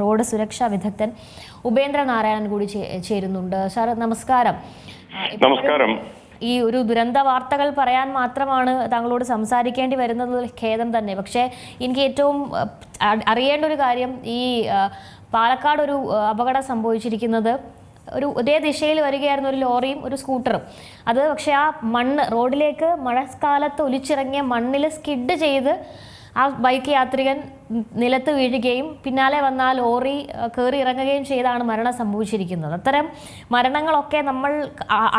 Road സുരക്ഷാ വിദഗ്ധൻ ഉപേന്ദ്ര നാരായണൻ കൂടി ചേരുന്നുണ്ട്. സാർ നമസ്കാരം. നമസ്കാരം. ഈ ഒരു ദുരന്ത വാർത്തകൾ പറയാൻ മാത്രമാണ് താങ്കളോട് സംസാരിക്കേണ്ടി വരുന്നത്, ഖേദം തന്നെ. പക്ഷേ എനിക്ക് ഏറ്റവും അറിയേണ്ട ഒരു കാര്യം, ഈ പാലക്കാട് ഒരു അപകടം സംഭവിച്ചിരിക്കുന്നത് ഒരേ ദിശയിൽ വരികയായിരുന്ന ഒരു ലോറിയും ഒരു സ്കൂട്ടറും. അത് പക്ഷേ ആ മണ്ണ് റോഡിലേക്ക് മഴക്കാലത്ത് ഒലിച്ചിറങ്ങിയ മണ്ണിൽ സ്കിഡ് ചെയ്ത് ആ ബൈക്ക് യാത്രികൻ നിലത്ത് വീഴുകയും പിന്നാലെ വന്ന ആ ലോറി കയറി ഇറങ്ങുകയും ചെയ്താണ് മരണം സംഭവിച്ചിരിക്കുന്നത്. അത്തരം മരണങ്ങളൊക്കെ നമ്മൾ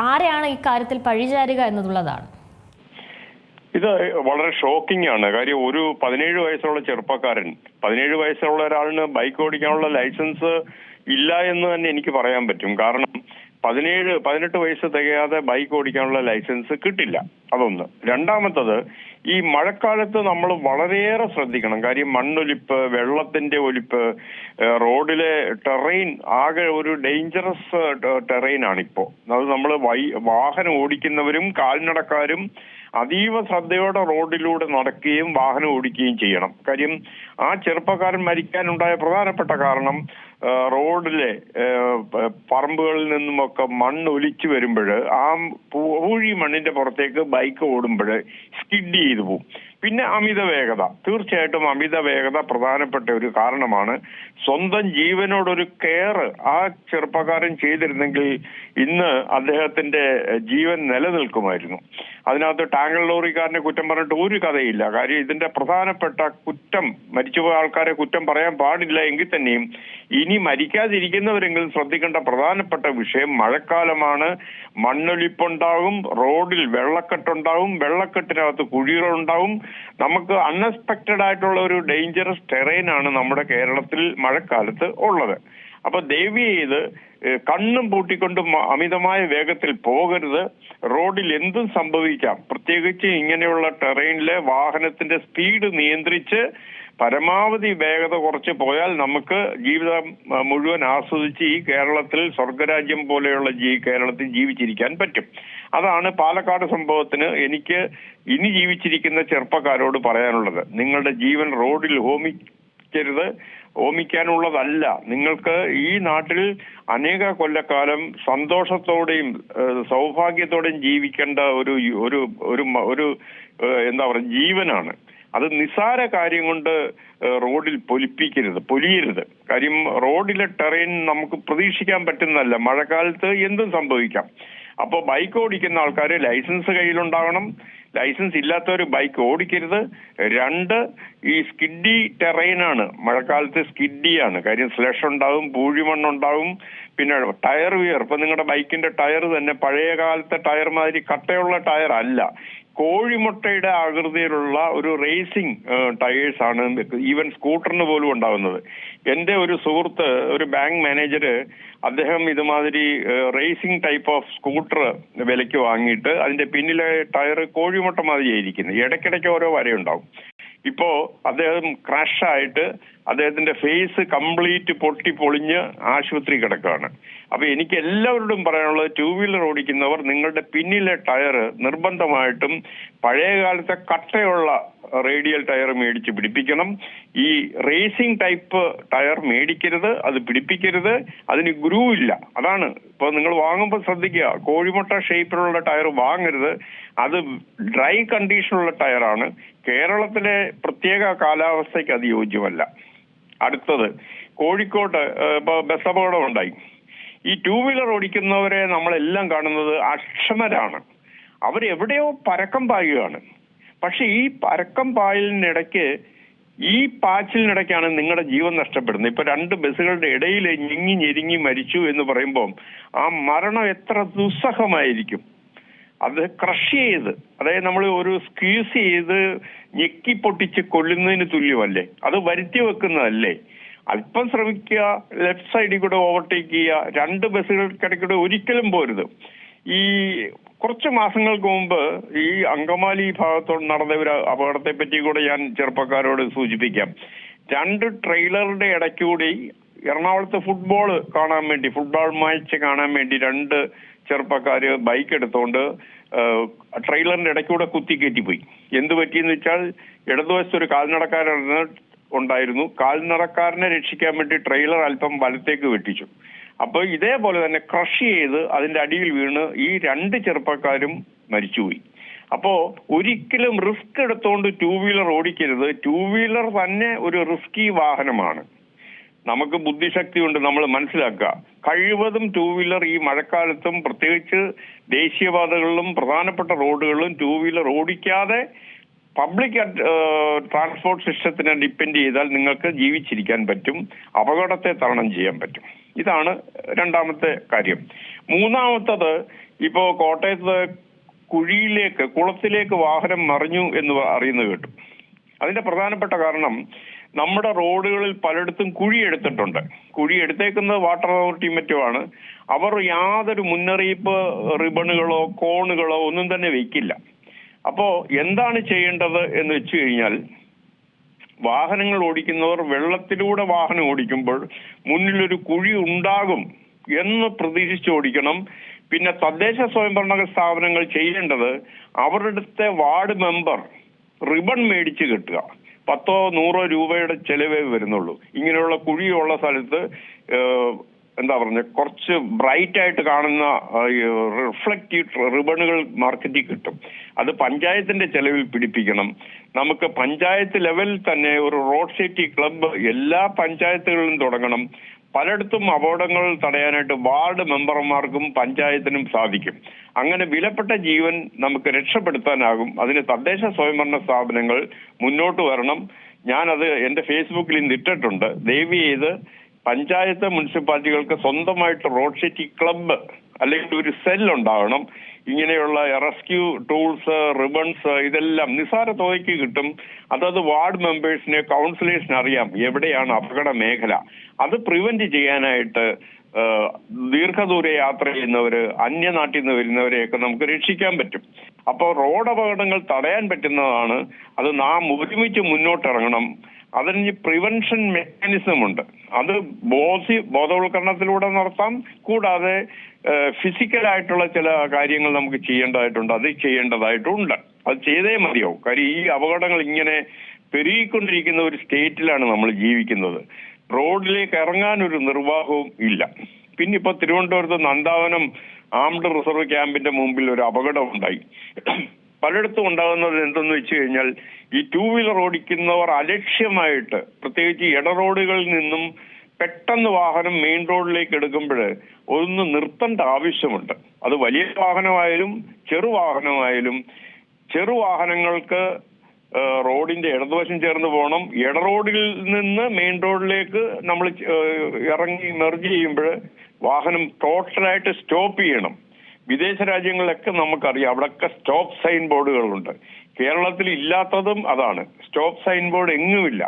ആരെയാണ് ഇക്കാര്യത്തിൽ പഴിചാരുക എന്നുള്ളതാണ്. ഇത് വളരെ ഷോക്കിംഗ് ആണ്. കാര്യം, ഒരു 17 വയസ്സുള്ള ചെറുപ്പക്കാരൻ, 17 വയസ്സുള്ള ഒരാളിന് ബൈക്ക് ഓടിക്കാനുള്ള ലൈസൻസ് ഇല്ല എന്ന് തന്നെ എനിക്ക് പറയാൻ പറ്റും. കാരണം 18 വയസ്സ് തികയാതെ ബൈക്ക് ഓടിക്കാനുള്ള ലൈസൻസ് കിട്ടില്ല. അതൊന്ന്. രണ്ടാമത്തത്, ഈ മഴക്കാലത്ത് നമ്മൾ വളരെയേറെ ശ്രദ്ധിക്കണം. കാര്യം, മണ്ണൊലിപ്പ്, വെള്ളത്തിന്റെ ഒലിപ്പ്, റോഡിലെ ടെറൈൻ ആകെ ഒരു ഡേഞ്ചറസ് ടെറൈൻ ആണിപ്പോ. അത് നമ്മൾ വാഹനം ഓടിക്കുന്നവരും കാൽനടക്കാരും അതീവ ശ്രദ്ധയോടെ റോഡിലൂടെ നടക്കുകയും വാഹനം ഓടിക്കുകയും ചെയ്യണം. കാര്യം, ആ ചെറുപ്പക്കാരൻ മരിക്കാനുണ്ടായ പ്രധാനപ്പെട്ട കാരണം റോഡിലെ പറമ്പുകളിൽ നിന്നുമൊക്കെ മണ്ണ് ഒലിച്ചു വരുമ്പോൾ ആ പൂഴി മണ്ണിന്റെ പുറത്തേക്ക് ബൈക്ക് ഓടുമ്പോൾ സ്കിഡ് ചെയ്തു പോകും. പിന്നെ അമിത വേഗത, തീർച്ചയായിട്ടും അമിത വേഗത പ്രധാനപ്പെട്ട ഒരു കാരണമാണ്. സ്വന്തം ജീവനോടൊരു കെയർ ആ ചെറുപ്പക്കാരൻ ചെയ്തിരുന്നെങ്കിൽ ഇന്ന് അദ്ദേഹത്തിന്റെ ജീവൻ നിലനിൽക്കുമായിരുന്നു. അതിനകത്ത് ടാങ്കർ ലോറിക്കാരനെ കുറ്റം പറഞ്ഞിട്ട് ഒരു കഥയില്ല. കാര്യം, ഇതിന്റെ പ്രധാനപ്പെട്ട കുറ്റം, മരിച്ചുപോയ ആൾക്കാരെ കുറ്റം പറയാൻ പാടില്ല എങ്കിൽ തന്നെയും ഇനി മരിക്കാതിരിക്കുന്നവരെങ്കിലും ശ്രദ്ധിക്കേണ്ട പ്രധാനപ്പെട്ട വിഷയം മഴക്കാലമാണ്. മണ്ണൊലിപ്പുണ്ടാവും, റോഡിൽ വെള്ളക്കെട്ടുണ്ടാവും, വെള്ളക്കെട്ടിനകത്ത് കുഴികളുണ്ടാവും. നമുക്ക് അൺഎക്സ്പെക്റ്റഡ് ആയിട്ടുള്ള ഒരു ഡേഞ്ചറസ് ടെറൈൻ ആണ് നമ്മുടെ കേരളത്തിൽ മഴക്കാലത്ത് ഉള്ളത്. അപ്പൊ ദയവ് ചെയ്ത് കണ്ണും പൂട്ടിക്കൊണ്ട് അമിതമായ വേഗത്തിൽ പോകരുത്. റോഡിൽ എന്തും സംഭവിക്കാം. പ്രത്യേകിച്ച് ഇങ്ങനെയുള്ള ടെറൈനിലെ വാഹനത്തിന്റെ സ്പീഡ് നിയന്ത്രിച്ച് പരമാവധി വേഗത കുറച്ച് പോയാൽ നമുക്ക് ജീവിതം മുഴുവൻ ആസ്വദിച്ച് ഈ കേരളത്തിൽ, സ്വർഗരാജ്യം പോലെയുള്ള കേരളത്തിൽ ജീവിച്ചിരിക്കാൻ പറ്റും. അതാണ് പാലക്കാട് സംഭവത്തിന് എനിക്ക് ഇനി ജീവിച്ചിരിക്കുന്ന ചെറുപ്പക്കാരോട് പറയാനുള്ളത്. നിങ്ങളുടെ ജീവൻ റോഡിൽ ഹോമിക്കരുത്, ഹോമിക്കാനുള്ളതല്ല. നിങ്ങൾക്ക് ഈ നാട്ടിൽ അനേക കൊല്ലക്കാലം സന്തോഷത്തോടെയും സൗഭാഗ്യത്തോടെയും ജീവിക്കേണ്ട ഒരു ഒരു ഒരു എന്താ പറയുക ജീവനാണ്. അത് നിസ്സാര കാര്യം കൊണ്ട് റോഡിൽ പൊലിയരുത്. കാര്യം, റോഡിലെ ടെറൈൻ നമുക്ക് പ്രതീക്ഷിക്കാൻ പറ്റുന്നതല്ല. മഴക്കാലത്ത് എന്തും സംഭവിക്കാം. അപ്പോൾ ബൈക്ക് ഓടിക്കുന്ന ആൾക്കാർ ലൈസൻസ് കയ്യിലുണ്ടാവണം. ലൈസൻസ് ഇല്ലാത്തവർ ബൈക്ക് ഓടിക്കരുത്. 2, ഈ സ്കിഡി ടെറൈനാണ്, മഴക്കാലത്ത് സ്കിഡിയാണ്. കാര്യം, സ്ലഷ് ഉണ്ടാവും, പൂഴിമണ്ണുണ്ടാവും, പിന്നെ ടയർ വിയർ. ഇപ്പൊ നിങ്ങളുടെ ബൈക്കിന്റെ ടയർ തന്നെ പഴയ കാലത്തെ ടയർ മാതിരി കട്ടയുള്ള ടയർ അല്ല, കോഴിമുട്ടയുടെ ആകൃതിയിലുള്ള ഒരു റേസിംഗ് ടയേഴ്സ് ആണ് ഈവൻ സ്കൂട്ടറിന് പോലും ഉണ്ടാകുന്നത്. എന്റെ ഒരു സുഹൃത്ത്, ഒരു ബാങ്ക് മാനേജര്, അദ്ദേഹം ഇതുമാതിരി റേസിംഗ് ടൈപ്പ് ഓഫ് സ്കൂട്ടർ വിലയ്ക്ക് വാങ്ങിയിട്ട് അതിന്റെ പിന്നിലെ ടയർ കോഴിമുട്ട മാതിരിയായിരിക്കുന്നത്. ഇടയ്ക്കിടയ്ക്ക് ഓരോ വരയുണ്ടാവും. ഇപ്പോ അദ്ദേഹം ക്രാഷായിട്ട് അദ്ദേഹത്തിന്റെ ഫേസ് കംപ്ലീറ്റ് പൊളിഞ്ഞ് ആശുപത്രി കിടക്കുകയാണ്. അപ്പൊ എനിക്ക് എല്ലാവരോടും പറയാനുള്ളത്, 2 വീലർ ഓടിക്കുന്നവർ നിങ്ങളുടെ പിന്നിലെ ടയർ നിർബന്ധമായിട്ടും പഴയ കാലത്തെ കട്ടയുള്ള റേഡിയൽ ടയർ മേടിച്ച് പിടിപ്പിക്കണം. ഈ റേസിംഗ് ടൈപ്പ് ടയർ മേടിക്കരുത്, അത് പിടിപ്പിക്കരുത്. അതിന് ഗ്രൂ ഇല്ല. അതാണ് ഇപ്പൊ നിങ്ങൾ വാങ്ങുമ്പോൾ ശ്രദ്ധിക്കുക, കോഴിമുട്ട ഷേപ്പിലുള്ള ടയർ വാങ്ങരുത്. അത് ഡ്രൈ കണ്ടീഷനുള്ള ടയറാണ്. കേരളത്തിലെ പ്രത്യേക കാലാവസ്ഥയ്ക്ക് അത് യോജ്യമല്ല. അടുത്തത്, കോഴിക്കോട്ട് ഇപ്പൊ ബസ് അപകടം ഉണ്ടായി. ഈ 2 വീലർ ഓടിക്കുന്നവരെ നമ്മളെല്ലാം കാണുന്നത് അക്ഷമരാണ്. അവരെവിടെയോ പരക്കം പായുകയാണ്. പക്ഷെ ഈ പരക്കം പായലിനിടയ്ക്ക്, ഈ പാച്ചിലിനിടയ്ക്കാണ് നിങ്ങളുടെ ജീവൻ നഷ്ടപ്പെടുന്നത്. ഇപ്പൊ 2 ബസ്സുകളുടെ ഇടയിൽ ഞെരിങ്ങി മരിച്ചു എന്ന് പറയുമ്പോൾ ആ മരണം എത്ര ദുസ്സഹമായിരിക്കും. അത് ക്രഷ് ചെയ്ത്, അതായത് നമ്മൾ ഒരു സ്ക്വീസ് ചെയ്ത് ഞെക്കി പൊട്ടിച്ച് കൊല്ലുന്നതിന് തുല്യമല്ലേ? അത് വരുത്തി വെക്കുന്നതല്ലേ? അല്പം ശ്രമിക്കുക, ലെഫ്റ്റ് സൈഡിൽ കൂടെ ഓവർടേക്ക് ചെയ്യുക. 2 ബസ്സുകൾക്കിടയ്ക്കൂടെ ഒരിക്കലും പോരുത്. ഈ കുറച്ച് മാസങ്ങൾക്ക് മുമ്പ് ഈ അങ്കമാലി ഭാഗത്തോട് നടന്ന ഒരു അപകടത്തെ പറ്റി കൂടെ ഞാൻ ചെറുപ്പക്കാരോട് സൂചിപ്പിക്കാം. 2 ട്രെയിലറുടെ ഇടയ്ക്കൂടി എറണാകുളത്ത് ഫുട്ബോൾ മാച്ച് കാണാൻ വേണ്ടി 2 ചെറുപ്പക്കാര് ബൈക്ക് എടുത്തോണ്ട് ട്രെയിലറിന്റെ ഇടയ്ക്കൂടെ കുത്തി കയറ്റിപ്പോയി. എന്ത് പറ്റിയെന്ന് വെച്ചാൽ, ഇടതുവശത്ത് ഒരു കാൽനടക്കാരൻ ഉണ്ടായിരുന്നു. കാൽനടക്കാരനെ രക്ഷിക്കാൻ വേണ്ടി ട്രെയിലർ അല്പം വലത്തേക്ക് വെട്ടിച്ചു. അപ്പോൾ ഇതേപോലെ തന്നെ ക്രഷ് ചെയ്ത് അതിന്റെ അടിയിൽ വീണ് ഈ 2 ചെറുപ്പക്കാരും മരിച്ചുപോയി. അപ്പോ ഒരിക്കലും റിസ്ക് എടുത്തുകൊണ്ട് 2 വീലർ ഓടിക്കരുത്. 2 വീലർ തന്നെ ഒരു റിസ്കി വാഹനമാണ്. നമുക്ക് ബുദ്ധിശക്തി കൊണ്ട് നമ്മൾ മനസ്സിലാക്കുക. കഴിവതും 2 വീലർ ഈ മഴക്കാലത്തും പ്രത്യേകിച്ച് ദേശീയപാതകളിലും പ്രധാനപ്പെട്ട റോഡുകളിലും 2 വീലർ ഓടിക്കാതെ പബ്ലിക് ട്രാൻസ്പോർട്ട് സിസ്റ്റത്തിനെ ഡിപ്പെൻഡ് ചെയ്താൽ നിങ്ങൾക്ക് ജീവിച്ചിരിക്കാൻ പറ്റും, അപകടത്തെ തരണം ചെയ്യാൻ പറ്റും. ഇതാണ് രണ്ടാമത്തെ കാര്യം. മൂന്നാമത്തത്, ഇപ്പോ കോട്ടയത്ത് കുളത്തിലേക്ക് വാഹനം മറിഞ്ഞു എന്ന് അറിയുന്നത് കേട്ടു. അതിന്റെ പ്രധാനപ്പെട്ട കാരണം നമ്മുടെ റോഡുകളിൽ പലയിടത്തും കുഴി എടുത്തിട്ടുണ്ട്. കുഴി എടുത്തേക്കുന്നത് വാട്ടർ അതോറിറ്റി മറ്റുമാണ്. അവർ യാതൊരു മുന്നറിയിപ്പ് റിബണുകളോ കോണുകളോ ഒന്നും തന്നെ വെക്കില്ല. അപ്പോ എന്താണ് ചെയ്യേണ്ടത് എന്ന് വെച്ച് കഴിഞ്ഞാൽ, വാഹനങ്ങൾ ഓടിക്കുന്നവർ വെള്ളത്തിലൂടെ വാഹനം ഓടിക്കുമ്പോൾ മുന്നിലൊരു കുഴി ഉണ്ടാകും എന്ന് പ്രതീക്ഷിച്ച് ഓടിക്കണം. പിന്നെ തദ്ദേശ സ്വയംഭരണ സ്ഥാപനങ്ങൾ ചെയ്യേണ്ടത് അവരുടെ വാർഡ് മെമ്പർ റിബൺ മേടിച്ച് കെട്ടുക. 10-100 രൂപയുടെ ചെലവേ വരുന്നുള്ളൂ. ഇങ്ങനെയുള്ള കുഴിയുള്ള സ്ഥലത്ത് കുറച്ച് ബ്രൈറ്റ് ആയിട്ട് കാണുന്ന റിഫ്ലക്റ്റീവ് റിബണുകൾ മാർക്കറ്റിൽ കിട്ടും. അത് പഞ്ചായത്തിന്റെ ചെലവിൽ പിടിപ്പിക്കണം. നമുക്ക് പഞ്ചായത്ത് ലെവലിൽ തന്നെ ഒരു റോഡ് സേഫ്റ്റി ക്ലബ്ബ് എല്ലാ പഞ്ചായത്തുകളിലും തുടങ്ങണം. പലയിടത്തും അപകടങ്ങൾ തടയാനായിട്ട് വാർഡ് മെമ്പർമാർക്കും പഞ്ചായത്തിനും സാധിക്കും. അങ്ങനെ വിലപ്പെട്ട ജീവൻ നമുക്ക് രക്ഷപ്പെടുത്താനാകും. അതിന് തദ്ദേശ സ്വയംഭരണ സ്ഥാപനങ്ങൾ മുന്നോട്ട് വരണം. ഞാനത് എന്റെ ഫേസ്ബുക്കിൽ ഇന്ന് ഇട്ടിട്ടുണ്ട്. ദയവ് ചെയ്ത് പഞ്ചായത്ത് മുനിസിപ്പാലിറ്റികൾക്ക് സ്വന്തമായിട്ട് റോഡ് സേഫ്റ്റി ക്ലബ്ബ് അല്ലെങ്കിൽ ഒരു സെൽ ഉണ്ടാവണം. ഇങ്ങനെയുള്ള റെസ്ക്യൂ ടൂൾസ്, റിബൺസ് ഇതെല്ലാം നിസ്സാര തുകയ്ക്ക് കിട്ടും. അതത് വാർഡ് മെമ്പേഴ്സിനെ, കൗൺസിലേഴ്സിനെ അറിയാം എവിടെയാണ് അപകട മേഖല. അത് പ്രിവെന്റ് ചെയ്യാനായിട്ട് ദീർഘദൂര യാത്ര ചെയ്യുന്നവര്, അന്യനാട്ടിൽ നിന്ന് വരുന്നവരെയൊക്കെ നമുക്ക് രക്ഷിക്കാൻ പറ്റും. അപ്പോൾ റോഡ് അപകടങ്ങൾ തടയാൻ പറ്റുന്നതാണ്. അത് നാം ഒരുമിച്ച് മുന്നോട്ടിറങ്ങണം. അതിന് പ്രിവെൻഷൻ മെക്കാനിസം ഉണ്ട്. അത് ബോധവൽക്കരണത്തിലൂടെ നടത്താം. കൂടാതെ ഫിസിക്കലായിട്ടുള്ള ചില കാര്യങ്ങൾ നമുക്ക് ചെയ്യേണ്ടതായിട്ടുണ്ട്. അത് ചെയ്യേണ്ടതായിട്ടുണ്ട്. അത് ചെയ്തേ മതിയാവും. കാര്യം ഈ അപകടങ്ങൾ ഇങ്ങനെ പെരുകിക്കൊണ്ടിരിക്കുന്ന ഒരു സ്റ്റേറ്റിലാണ് നമ്മൾ ജീവിക്കുന്നത്. റോഡിലേക്ക് ഇറങ്ങാൻ ഒരു നിർവാഹവും ഇല്ല. പിന്നെ ഇപ്പൊ തിരുവനന്തപുരത്ത് നന്ദാവനം ആംഡ് റിസർവ് ക്യാമ്പിന്റെ മുമ്പിൽ ഒരു അപകടം ഉണ്ടായി. പലയിടത്തും ഉണ്ടാകുന്നത് എന്തെന്ന് വെച്ച് കഴിഞ്ഞാൽ, ഈ 2 വീലർ ഓടിക്കുന്നവർ അലക്ഷ്യമായിട്ട്, പ്രത്യേകിച്ച് ഇടറോഡുകളിൽ നിന്നും പെട്ടെന്ന് വാഹനം മെയിൻ റോഡിലേക്ക് എടുക്കുമ്പോൾ ഒന്ന് നിർത്തേണ്ട ആവശ്യമുണ്ട്. അത് വലിയ വാഹനമായാലും ചെറുവാഹനങ്ങൾക്ക് റോഡിന്റെ ഇടതുവശം ചേർന്ന് പോകണം. ഇടറോഡിൽ നിന്ന് മെയിൻ റോഡിലേക്ക് നമ്മൾ ഇറങ്ങി മെർജ് ചെയ്യുമ്പോൾ വാഹനം ടോട്ടലായിട്ട് സ്റ്റോപ്പ് ചെയ്യണം. വിദേശ രാജ്യങ്ങളിലൊക്കെ നമുക്കറിയാം, അവിടെയൊക്കെ സ്റ്റോപ്പ് സൈൻ ബോർഡുകളുണ്ട്. കേരളത്തിൽ ഇല്ലാത്തതും അതാണ്. സ്റ്റോപ്പ് സൈൻ ബോർഡ് എങ്ങുമില്ല.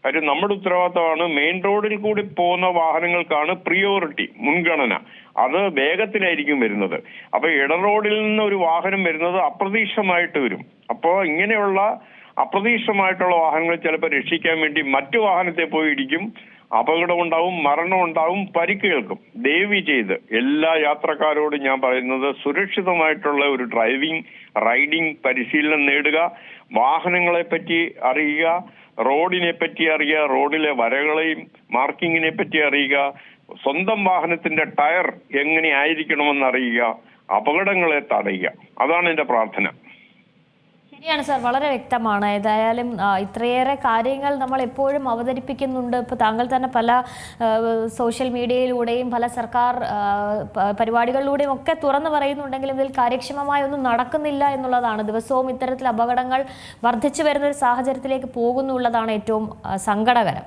കാര്യം നമ്മുടെ ഉത്തരവാദിത്തമാണ്. മെയിൻ റോഡിൽ കൂടി പോകുന്ന വാഹനങ്ങൾക്കാണ് പ്രിയോറിറ്റി, മുൻഗണന. അത് വേഗത്തിലായിരിക്കും വരുന്നത്. അപ്പൊ ഇടറോഡിൽ നിന്ന് ഒരു വാഹനം വരുന്നത് അപ്രതീക്ഷിതമായിട്ട് വരും. അപ്പോൾ ഇങ്ങനെയുള്ള അപ്രതീക്ഷിതമായിട്ടുള്ള വാഹനങ്ങൾ ചിലപ്പോൾ രക്ഷിക്കാൻ വേണ്ടി മറ്റു വാഹനത്തെ പോയി ഇടിക്കും. അപകടമുണ്ടാവും, മരണമുണ്ടാവും, പരിക്കേൽക്കും. ദയവ് ചെയ്ത് എല്ലാ യാത്രക്കാരോടും ഞാൻ പറയുന്നത്, സുരക്ഷിതമായിട്ടുള്ള ഒരു റൈഡിംഗ് പരിശീലനം നേടുക. വാഹനങ്ങളെ പറ്റി അറിയുക, റോഡിനെ പറ്റി അറിയുക, റോഡിലെ വരകളെയും മാർക്കിങ്ങിനെ പറ്റി അറിയുക, സ്വന്തം വാഹനത്തിന്റെ ടയർ എങ്ങനെ ആയിരിക്കണമെന്ന് അറിയുക, അപകടങ്ങളെ തടയുക. അതാണ് എന്റെ പ്രാർത്ഥന. ശരിയാണ് സാർ, വളരെ വ്യക്തമാണ്. ഏതായാലും ഇത്രയേറെ കാര്യങ്ങൾ നമ്മൾ എപ്പോഴും അവതരിപ്പിക്കുന്നുണ്ട്. ഇപ്പോൾ താങ്കൾ തന്നെ പല സോഷ്യൽ മീഡിയയിലൂടെയും പല സർക്കാർ പരിപാടികളിലൂടെയും ഒക്കെ തുറന്നു പറയുന്നുണ്ടെങ്കിലും ഇതിൽ കാര്യക്ഷമമായി ഒന്നും നടക്കുന്നില്ല എന്നുള്ളതാണ്. ദിവസവും ഇത്തരത്തിൽ അപകടങ്ങൾ വർദ്ധിച്ചു വരുന്ന ഒരു സാഹചര്യത്തിലേക്ക് പോകുന്നുള്ളതാണ് ഏറ്റവും സങ്കടകരം.